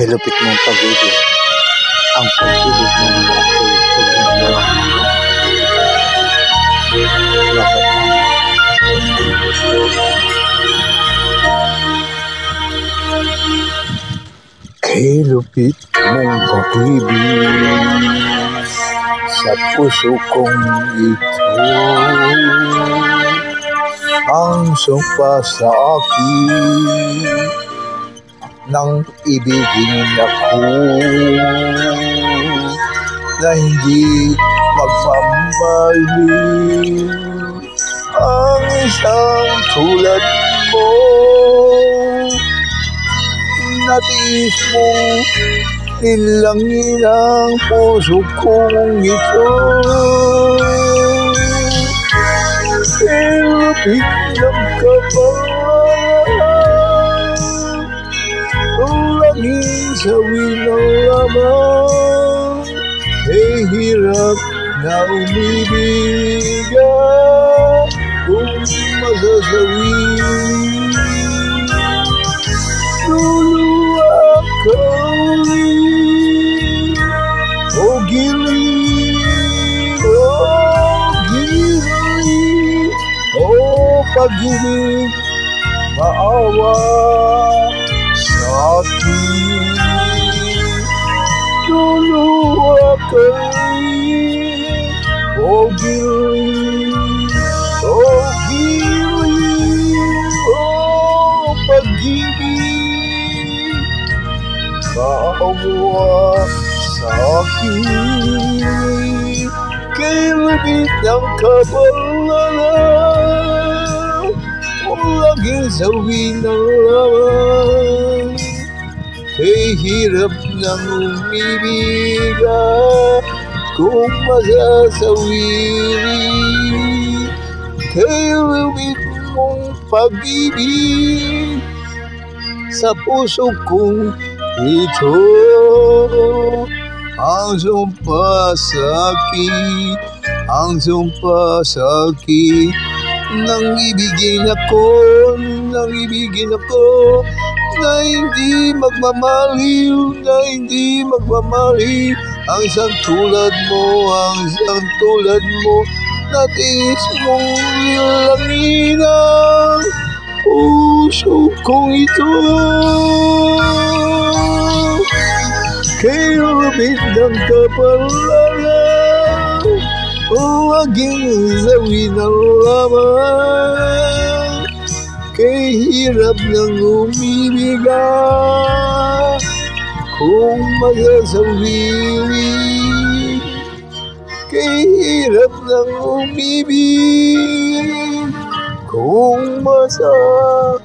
Kilupit mong pag-ibig, ang pag-ibig mong lalaki, kilupit mong pag-ibig sa puso kong ito, ang sumpa sa akin nang ibigin ako na hindi magmamaliw ang isang tulad mo. Natiis mong nilangin ang puso kong ito, kilupit ng kapal, ulangin sa winang lamang, kay hirap na umibig kung masasawi. Luluwa ka rin, o giling, o pag-ibig, maawa sa akin. Luluwa ka rin, o giling, o pag-ibig, maawa sa akin. Kilupit ng kapalaran, ulagin sa winang laman, kay hirap ng umibig kung masasawiri. Kilupit mong pag-ibig sa puso kong ito, ang sumpa sa akin, ang sumpa sa akin, nang ibigin ako, na hindi magmamaliw, ang isang tulad mo, natiis mong langin ang puso kong ito, kilupit ng kapalaran, ulagin sa winang lamang, kay hirap ng umibig kung masasawiri. Kay hirap ng umibig kung masasawiri.